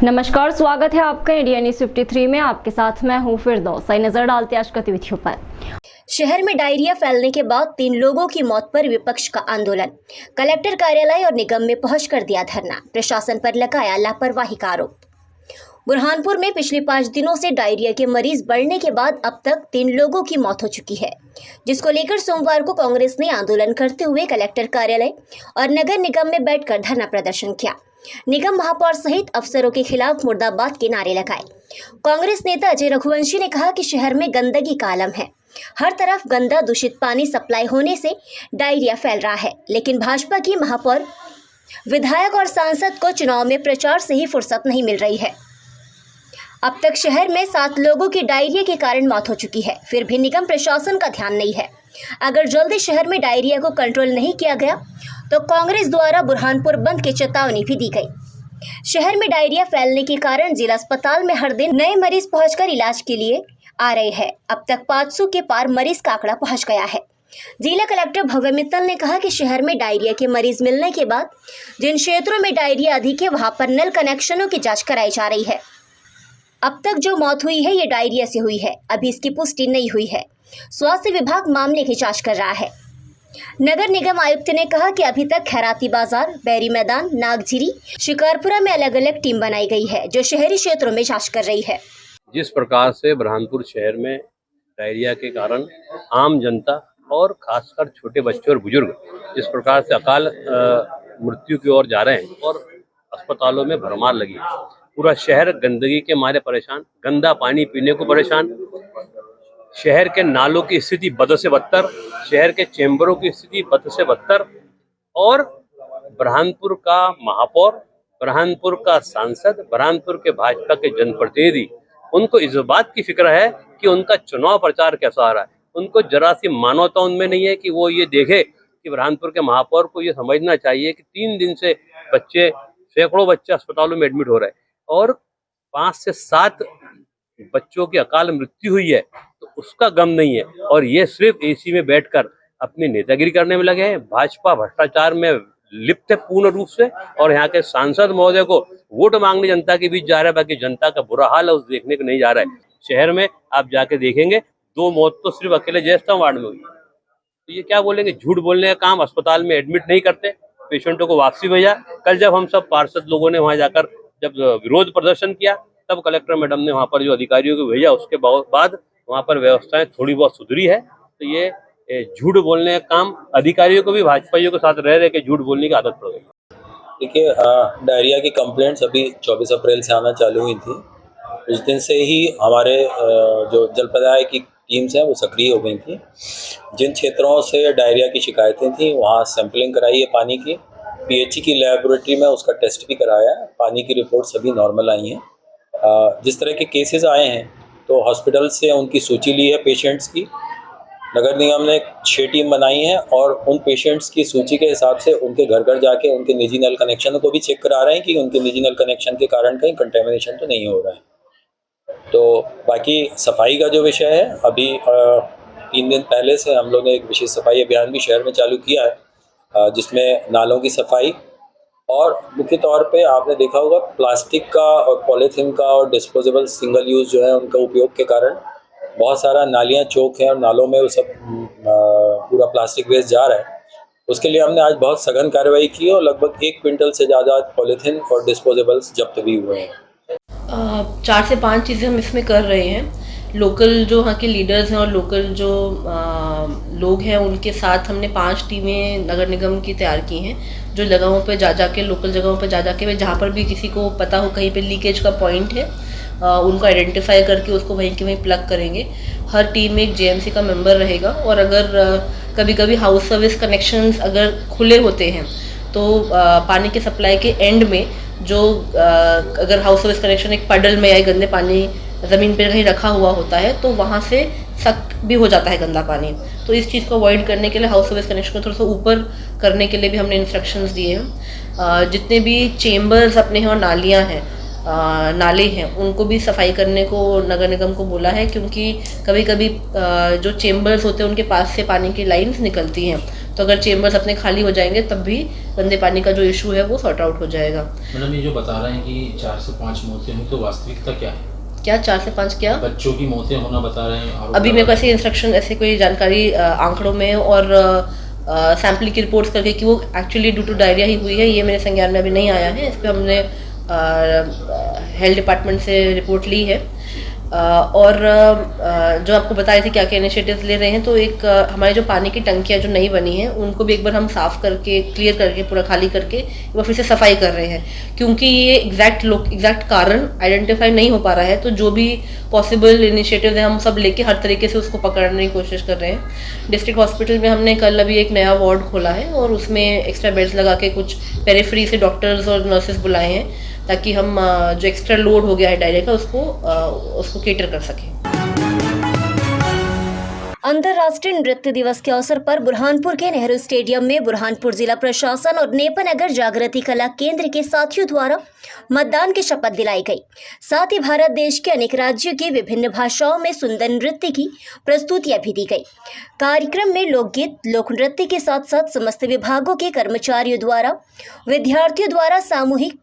नमस्कार, स्वागत है आपका इंडिया न्यूज 53 में। आपके साथ मैं हूं फिरदौस। नजर डालते आज गतिविधियों पर। शहर में डायरिया फैलने के बाद 3 लोगों की मौत पर विपक्ष का आंदोलन। कलेक्टर कार्यालय और निगम में पहुंचकर दिया धरना। प्रशासन पर लगाया लापरवाही का आरोप। बुरहानपुर में पिछले 5 दिनों से डायरिया के मरीज बढ़ने के बाद अब तक 3 लोगों की मौत हो चुकी है, जिसको लेकर सोमवार को कांग्रेस ने आंदोलन करते हुए कलेक्टर कार्यालय और नगर निगम में बैठकर धरना प्रदर्शन किया। निगम महापौर सहित अफसरों के खिलाफ मुर्दाबाद के नारे लगाए। कांग्रेस नेता अजय रघुवंशी ने कहा कि शहर में गंदगी का आलम है, हर तरफ गंदा दूषित पानी सप्लाई होने से डायरिया फैल रहा है। लेकिन भाजपा की महापौर, विधायक और सांसद को चुनाव में प्रचार से ही फुर्सत नहीं मिल रही है। अब तक शहर में 7 लोगों की डायरिया के कारण मौत हो चुकी है, फिर भी निगम प्रशासन का ध्यान नहीं है। अगर जल्दी शहर में डायरिया को कंट्रोल नहीं किया गया तो कांग्रेस द्वारा बुरहानपुर बंद की चेतावनी भी दी गई। शहर में डायरिया फैलने के कारण जिला अस्पताल में हर दिन नए मरीज पहुंचकर इलाज के लिए आ रहे हैं। अब तक 500 के पार मरीज का आंकड़ा पहुंच गया है। जिला कलेक्टर भव्य मित्तल ने कहा कि शहर में डायरिया के मरीज मिलने के बाद जिन क्षेत्रों में डायरिया अधिक है वहां पर नल कनेक्शनों की जाँच कराई जा रही है। अब तक जो मौत हुई है ये डायरिया से हुई है, अभी इसकी पुष्टि नहीं हुई है। स्वास्थ्य विभाग मामले की जांच कर रहा है। नगर निगम आयुक्त ने कहा कि अभी तक खैराती बाजार, बैरी मैदान, नागझिरी, शिकारपुरा में अलग अलग टीम बनाई गई है जो शहरी क्षेत्रों में जांच कर रही है। जिस प्रकार से बुरहानपुर शहर में डायरिया के कारण आम जनता और खासकर छोटे बच्चे और बुजुर्ग जिस प्रकार से अकाल मृत्यु की ओर जा रहे हैं और अस्पतालों में भरमार लगी है, पूरा शहर गंदगी के मारे परेशान, गंदा पानी पीने को परेशान, शहर के नालों की स्थिति बद से बदतर, शहर के चैम्बरों की स्थिति बद से बदतर, और बुरहानपुर का महापौर, बुरहानपुर का सांसद, बुरहानपुर के भाजपा के जनप्रतिनिधि, उनको इस बात की फिक्र है कि उनका चुनाव प्रचार कैसा आ रहा है। उनको जरा सी मानवता उनमें नहीं है कि वो ये देखे कि बुरहानपुर के महापौर को ये समझना चाहिए कि 3 दिन से सैकड़ों बच्चे अस्पतालों में एडमिट हो रहे हैं और 5 से 7 बच्चों की अकाल मृत्यु हुई है, तो उसका गम नहीं है। और ये सिर्फ एसी में बैठकर अपनी नेतागिरी करने में लगे हैं। भाजपा भ्रष्टाचार में लिप्त है पूर्ण रूप से, और यहाँ के सांसद महोदय को वोट मांगने जनता के बीच जा रहा है, बाकी जनता का बुरा हाल है उस देखने को नहीं जा रहा है। शहर में आप जाके देखेंगे 2 मौत तो सिर्फ अकेले जयस्तंभ वार्ड में हुई। तो ये क्या बोलेंगे, झूठ बोलने का काम, अस्पताल में एडमिट नहीं करते, पेशेंटों को वापसी भेजा। कल जब हम सब पार्षद लोगों ने वहाँ जाकर जब विरोध प्रदर्शन किया तब कलेक्टर मैडम ने वहाँ पर जो अधिकारियों को भेजा, उसके बाद वहाँ पर व्यवस्थाएं थोड़ी बहुत सुधरी है। तो ये झूठ बोलने का काम अधिकारियों को भी भाजपाइयों के साथ रह के झूठ बोलने की आदत पड़ गई। देखिए, डायरिया की कंप्लेंट्स अभी 24 अप्रैल से आना चालू हुई थी। उस दिन से ही हमारे जो जनपदाय की टीम्स हैं वो सक्रिय हो गई थी। जिन क्षेत्रों से डायरिया की शिकायतें थी वहाँ सैंपलिंग कराई है पानी की, पीएचई की लेबोरेटरी में उसका टेस्ट भी कराया है, पानी की रिपोर्ट सभी नॉर्मल आई हैं। जिस तरह के केसेस आए हैं तो हॉस्पिटल से उनकी सूची ली है पेशेंट्स की। नगर निगम ने 6 टीम बनाई है और उन पेशेंट्स की सूची के हिसाब से उनके घर घर जाके उनके निजी नल कनेक्शन को भी चेक करा रहे हैं कि उनके निजी नल कनेक्शन के कारण कहीं कंटेमिनेशन तो नहीं हो रहा है। तो बाकी सफाई का जो विषय है, अभी 3 दिन पहले से हम लोग ने एक विशेष सफाई अभियान भी शहर में चालू किया है, जिसमें नालों की सफाई और मुख्य तौर पे आपने देखा होगा प्लास्टिक का और पॉलीथीन का और डिस्पोजेबल सिंगल यूज़ जो है उनका उपयोग के कारण बहुत सारा नालियाँ चौक हैं और नालों में वो सब पूरा प्लास्टिक वेस्ट जा रहा है। उसके लिए हमने आज बहुत सघन कार्रवाई की और लगभग 1 क्विंटल से ज़्यादा पॉलीथीन और डिस्पोजेबल्स जब्त भी हुए हैं। 4 से 5 चीज़ें हम इसमें कर रहे हैं। लोकल जो वहाँ के लीडर्स हैं और लोकल जो लोग हैं उनके साथ हमने 5 टीमें नगर निगम की तैयार की हैं, जो जगहों पे जा के लोकल जगहों पे जा के जहाँ पर भी किसी को पता हो कहीं पे लीकेज का पॉइंट है, उनको आइडेंटिफाई करके उसको वहीं के वहीं प्लग करेंगे। हर टीम में एक जेएमसी का मेंबर रहेगा और अगर कभी कभी हाउस सर्विस कनेक्शंस अगर खुले होते हैं तो पानी के सप्लाई के एंड में जो अगर हाउस सर्विस कनेक्शन एक पडल में या गंदे पानी ज़मीन पे कहीं रखा हुआ होता है तो वहाँ से सख्त भी हो जाता है गंदा पानी। तो इस चीज़ को अवॉइड करने के लिए हाउस सर्विस कनेक्शन को थोड़ा सा ऊपर करने के लिए भी हमने इंस्ट्रक्शंस दिए हैं। जितने भी चेम्बर्स अपने हैं और नालियाँ हैं, नाले हैं, उनको भी सफाई करने को नगर निगम को बोला है, क्योंकि कभी कभी जो चेम्बर्स होते हैं उनके पास से पानी की लाइंस निकलती हैं तो अगर चेम्बर्स अपने खाली हो जाएंगे तब भी गंदे पानी का जो इशू है वो सॉर्ट आउट हो जाएगा। मैडम, ये जो बता रहे हैं कि 4 से 5 मौतें हुई, तो वास्तविकता क्या है? क्या 4 से 5 क्या? बच्चों की मौतें होना बता रहे हैं। अभी मेरे को ऐसे इंस्ट्रक्शन, ऐसे कोई जानकारी आंकड़ों में और सैम्पलिंग की रिपोर्ट्स करके कि वो एक्चुअली ड्यू टू डायरिया ही हुई है, ये मेरे संज्ञान में अभी नहीं आया है। इस पर हमने हेल्थ डिपार्टमेंट से रिपोर्ट ली है। और जो आपको बता रही थी क्या क्या इनिशिएटिव्स ले रहे हैं, तो एक हमारी जो पानी की टंकियाँ जो नई बनी हैं उनको भी एक बार हम साफ़ करके, क्लियर करके, पूरा खाली करके एक बार फिर से सफाई कर रहे हैं, क्योंकि ये एग्जैक्ट कारण आइडेंटिफाई नहीं हो पा रहा है। तो जो भी पॉसिबल इनिशिएटिव्स हैं हम सब लेके हर तरीके से उसको पकड़ने की कोशिश कर रहे हैं। डिस्ट्रिक्ट हॉस्पिटल में हमने कल अभी एक नया वार्ड खोला है और उसमें एक्स्ट्रा बेड्स लगा के कुछ पेरिफेरी से डॉक्टर्स और नर्सेज बुलाए हैं, ताकि हम जो एक्स्ट्रा लोड हो गया है डायरिया का उसको केटर कर सकें। अंतर्राष्ट्रीय नृत्य दिवस के अवसर पर बुरहानपुर के नेहरू स्टेडियम में बुरहानपुर जिला प्रशासन और नेपानगर जागृति कला केंद्र के साथियों द्वारा मतदान की शपथ दिलाई गई। साथ ही भारत देश के अनेक राज्यों की विभिन्न भाषाओं में सुंदर नृत्य की प्रस्तुतियां भी दी गई। कार्यक्रम में लोकगीत, लोक नृत्य के साथ साथ समस्त विभागों के कर्मचारियों द्वारा विद्यार्थियों द्वारा सामूहिक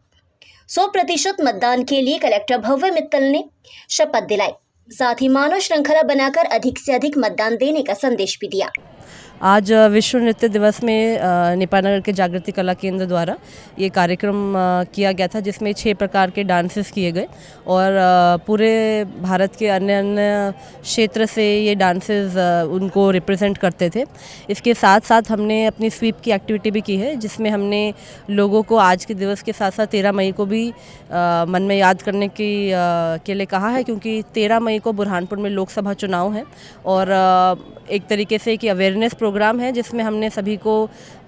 100% मतदान के लिए कलेक्टर भव्य मित्तल ने शपथ दिलाई। साथ ही मानव श्रृंखला बनाकर अधिक से अधिक मतदान देने का संदेश भी दिया। आज विश्व नृत्य दिवस में नेपानगर के जागृति कला केंद्र द्वारा ये कार्यक्रम किया गया था, जिसमें 6 प्रकार के डांसेस किए गए और पूरे भारत के अन्य अन्य क्षेत्र से ये डांसेस उनको रिप्रेजेंट करते थे। इसके साथ साथ हमने अपनी स्वीप की एक्टिविटी भी की है, जिसमें हमने लोगों को आज के दिवस के साथ साथ 13 मई को भी मन में याद करने के लिए कहा है, क्योंकि 13 मई को बुरहानपुर में लोकसभा चुनाव है और एक तरीके से एक अवेयरनेस प्रोग्राम है, जिसमें हमने सभी को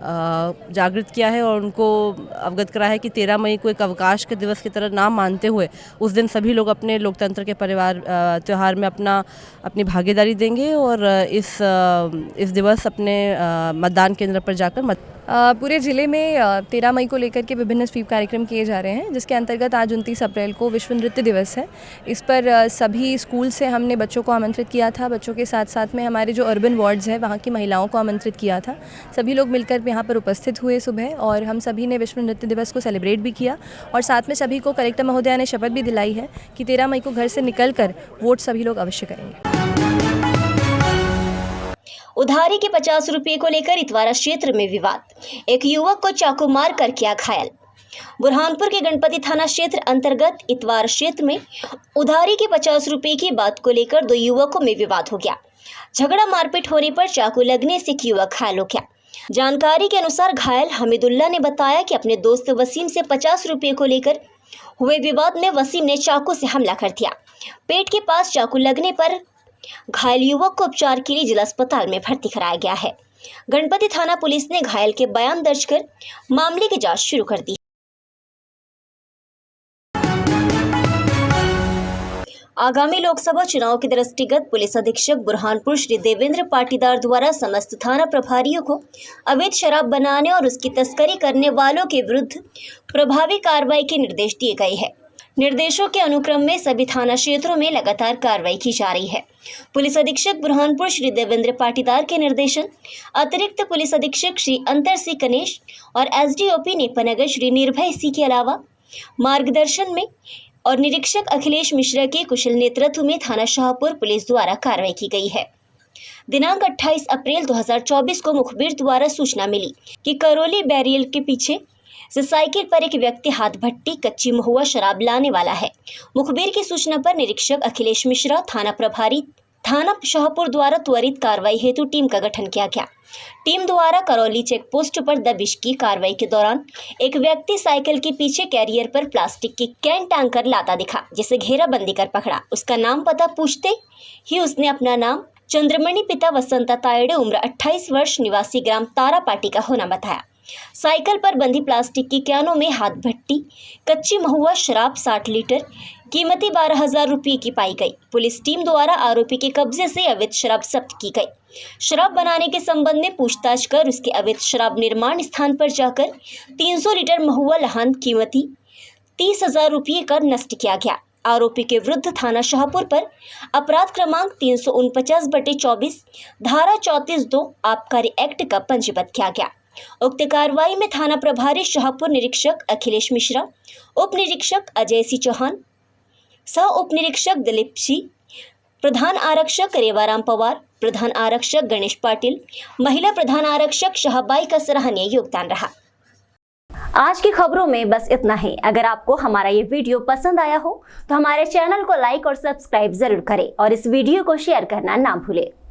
जागृत किया है और उनको अवगत करा है कि 13 मई को एक अवकाश के दिवस की तरह ना मानते हुए उस दिन सभी लोग अपने लोकतंत्र के त्यौहार में अपनी भागीदारी देंगे और इस दिवस अपने मतदान केंद्र पर जाकर पूरे ज़िले में 13 मई को लेकर के विभिन्न स्वीप कार्यक्रम किए जा रहे हैं, जिसके अंतर्गत आज 29 अप्रैल को विश्व नृत्य दिवस है। इस पर सभी स्कूल से हमने बच्चों को आमंत्रित किया था। बच्चों के साथ साथ में हमारे जो अर्बन वार्ड्स है वहाँ की महिलाओं को आमंत्रित किया था। सभी लोग मिलकर यहाँ पर उपस्थित हुए सुबह और हम सभी ने विश्व नृत्य दिवस को सेलिब्रेट भी किया और साथ में सभी को कलेक्टर महोदया ने शपथ भी दिलाई है कि 13 मई को घर से निकल कर वोट सभी लोग अवश्य करेंगे। उधारी के 50 रुपये को लेकर इतवारा क्षेत्र में विवाद, एक युवक को चाकू मार कर किया घायल। बुरहानपुर के गणपति थाना क्षेत्र अंतर्गत इतवार क्षेत्र में उधारी के 50 रुपये की बात को लेकर 2 युवकों में विवाद हो गया। झगड़ा मारपीट होने पर चाकू लगने से एक युवक घायल हो गया। जानकारी के अनुसार घायल हमीदुल्ला ने बताया कि अपने दोस्त वसीम से 50 रुपये को लेकर हुए विवाद में वसीम ने चाकू से हमला कर दिया। पेट के पास चाकू लगने पर घायल युवक को उपचार के लिए जिला अस्पताल में भर्ती कराया गया है। गणपति थाना पुलिस ने घायल के बयान दर्ज कर मामले की जांच शुरू कर दी। आगामी लोकसभा चुनाव के दृष्टिगत पुलिस अधीक्षक बुरहानपुर श्री देवेंद्र पाटीदार द्वारा समस्त थाना प्रभारियों को अवैध शराब बनाने और उसकी तस्करी करने वालों के विरुद्ध प्रभावी कार्रवाई के निर्देश दिए गए हैं। निर्देशों के अनुक्रम में सभी थाना क्षेत्रों में लगातार कार्रवाई की जा रही है। पुलिस अधीक्षक बुरहानपुर श्री देवेंद्र पाटीदार के निर्देशन, अतिरिक्त पुलिस अधीक्षक श्री अंतर सिंह गणेश और एसडीओपी नेपानगर श्री निर्भय सिंह के अलावा मार्गदर्शन में और निरीक्षक अखिलेश मिश्रा के कुशल नेतृत्व में थाना शाहपुर पुलिस द्वारा कार्रवाई की गई है। दिनांक 28 अप्रैल 2024 को मुखबिर द्वारा सूचना मिली कि करौली बैरियल के पीछे से साइकिल पर एक व्यक्ति हाथ भट्टी कच्ची महुआ शराब लाने वाला है। मुखबिर की सूचना पर निरीक्षक अखिलेश मिश्रा थाना प्रभारी थाना शाहपुर द्वारा त्वरित कार्रवाई हेतु टीम का गठन किया गया। टीम द्वारा करौली चेक पोस्ट पर दबिश की कार्रवाई के दौरान एक व्यक्ति साइकिल के पीछे कैरियर पर प्लास्टिक की कैन टांग कर लाता दिखा, जिसे घेराबंदी कर पकड़ा। उसका नाम पता पूछते ही उसने अपना नाम चंद्रमणि पिता वसंता तायडे उम्र 28 वर्ष निवासी ग्राम तारापाटी का होना बताया। साइकिल पर बंधी प्लास्टिक की कैनों में हाथ भट्टी कच्ची महुआ शराब 60 लीटर कीमती 12,000 रुपये की पाई गई। पुलिस टीम द्वारा आरोपी के कब्जे से अवैध शराब जब्त की गई। शराब बनाने के संबंध में पूछताछ कर उसके अवैध शराब निर्माण स्थान पर जाकर 300 लीटर महुआ लहान कीमती 30,000 रुपये का नष्ट किया गया। आरोपी के विरुद्ध थाना शाहपुर पर अपराध क्रमांक 349/24 धारा 34(2) आबकारी एक्ट का पंजीबद्ध किया गया। उक्त कार्रवाई में थाना प्रभारी शाहपुर निरीक्षक अखिलेश मिश्रा, उप निरीक्षक अजय सिंह चौहान, सह उप निरीक्षक दिलीप सिंह, प्रधान आरक्षक रेवाराम पवार, प्रधान आरक्षक गणेश पाटिल, महिला प्रधान आरक्षक शाहबाई का सराहनीय योगदान रहा। आज की खबरों में बस इतना ही। अगर आपको हमारा ये वीडियो पसंद आया हो तो हमारे चैनल को लाइक और सब्सक्राइब जरूर करें और इस वीडियो को शेयर करना ना भूलें।